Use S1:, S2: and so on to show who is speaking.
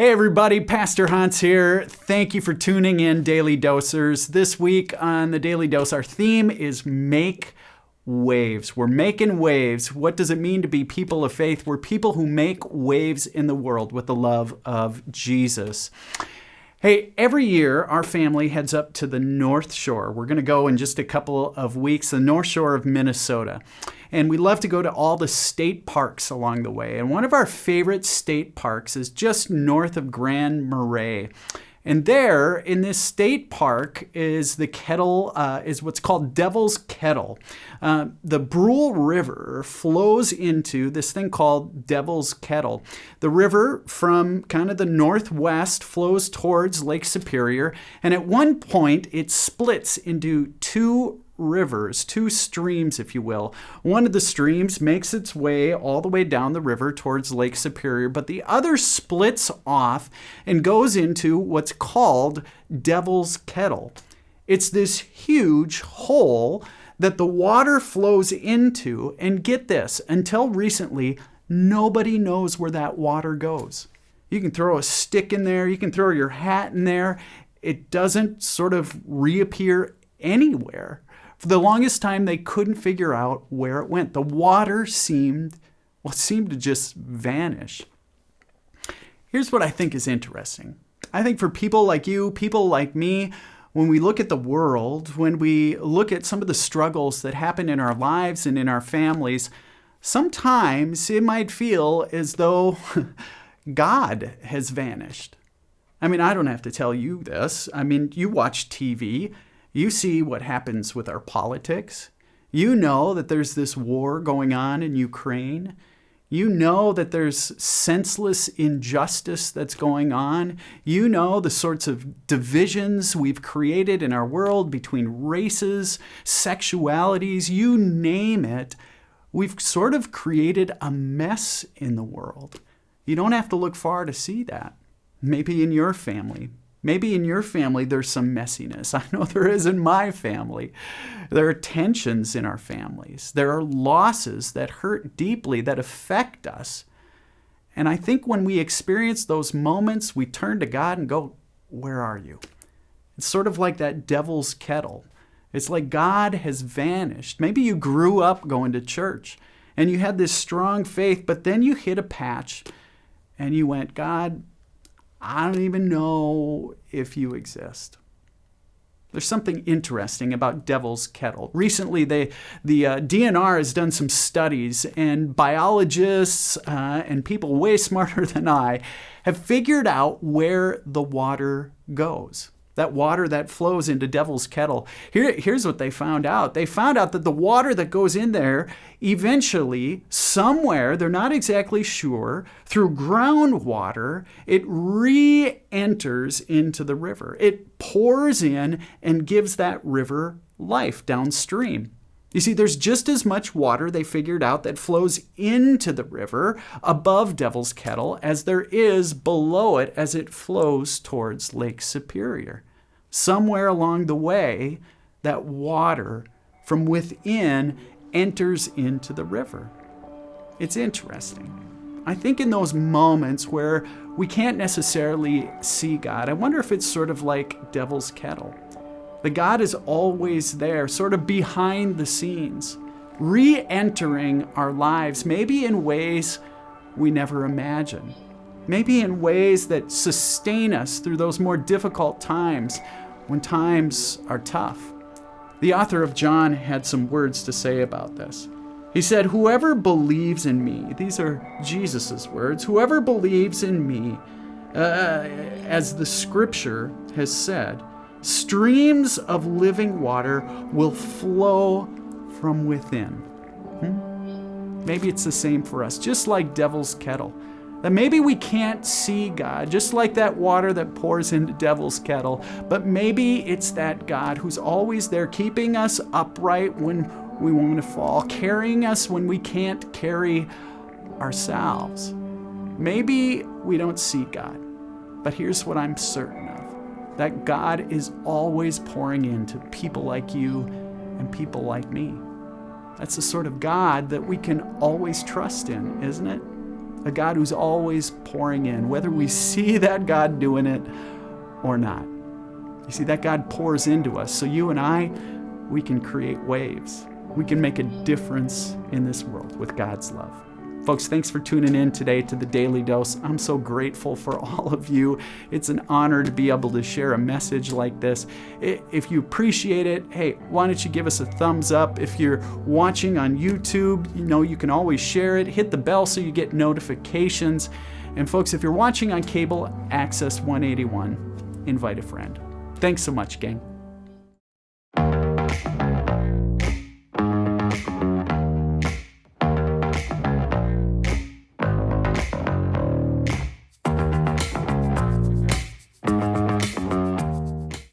S1: Hey everybody, Pastor Hans here. Thank you for tuning in, Daily Dosers. This week on the Daily Dose, our theme is Make Waves. We're making waves. What does it mean to be people of faith? We're people who make waves in the world with the love of Jesus. Hey, every year our family heads up to the North Shore. We're going to go in just a couple of weeks, the North Shore of Minnesota. And we love to go to all the state parks along the way. And one of our favorite state parks is just north of Grand Marais. And there, in this state park, is the kettle, is what's called Devil's Kettle. The Brule River flows into this thing called Devil's Kettle. The river from kind of the northwest flows towards Lake Superior, and at one point it splits into two rivers, two streams, if you will. One of the streams makes its way all the way down the river towards Lake Superior, but the other splits off and goes into what's called Devil's Kettle. It's this huge hole that the water flows into, and get this, until recently, nobody knows where that water goes. You can throw a stick in there, you can throw your hat in there, it doesn't sort of reappear anywhere. For the longest time, they couldn't figure out where it went. The water seemed to just vanish. Here's what I think is interesting. I think for people like you, people like me, when we look at the world, when we look at some of the struggles that happen in our lives and in our families, sometimes it might feel as though God has vanished. I mean, I don't have to tell you this. I mean, you watch TV. You see what happens with our politics. You know that there's this war going on in Ukraine. You know that there's senseless injustice that's going on. You know the sorts of divisions we've created in our world between races, sexualities, you name it. We've sort of created a mess in the world. You don't have to look far to see that. Maybe in your family. Maybe in your family there's some messiness. I know there is in my family. There are tensions in our families. There are losses that hurt deeply, that affect us. And I think when we experience those moments, we turn to God and go, where are you? It's sort of like that Devil's Kettle. It's like God has vanished. Maybe you grew up going to church and you had this strong faith, but then you hit a patch and you went, God, I don't even know if you exist. There's something interesting about Devil's Kettle. Recently, the DNR has done some studies, and biologists and people way smarter than I have figured out where the water goes. That water that flows into Devil's Kettle. Here's what they found out. They found out that the water that goes in there eventually, somewhere, they're not exactly sure, through groundwater, it re-enters into the river. It pours in and gives that river life downstream. You see, there's just as much water, they figured out, that flows into the river above Devil's Kettle as there is below it as it flows towards Lake Superior. Somewhere along the way, that water from within enters into the river. It's interesting. I think in those moments where we can't necessarily see God, I wonder if it's sort of like Devil's Kettle. The God is always there, sort of behind the scenes, re-entering our lives, maybe in ways we never imagined, maybe in ways that sustain us through those more difficult times when times are tough. The author of John had some words to say about this. He said, "Whoever believes in me," these are Jesus's words, "whoever believes in me, as the scripture has said, streams of living water will flow from within." Maybe it's the same for us, just like Devil's Kettle. That maybe we can't see God, just like that water that pours into Devil's Kettle, but maybe it's that God who's always there, keeping us upright when we want to fall, carrying us when we can't carry ourselves. Maybe we don't see God, but here's what I'm certain of. That God is always pouring into people like you and people like me. That's the sort of God that we can always trust in, isn't it? a God who's always pouring in, whether we see that God doing it or not. You see, that God pours into us. So you and I, we can create waves. We can make a difference in this world with God's love. Folks, thanks for tuning in today to the Daily Dose. I'm so grateful for all of you. It's an honor to be able to share a message like this. If you appreciate it, hey, why don't you give us a thumbs up? If you're watching on YouTube, you can always share it. Hit the bell so you get notifications. And folks, if you're watching on cable, Access 181, invite a friend. Thanks so much, gang.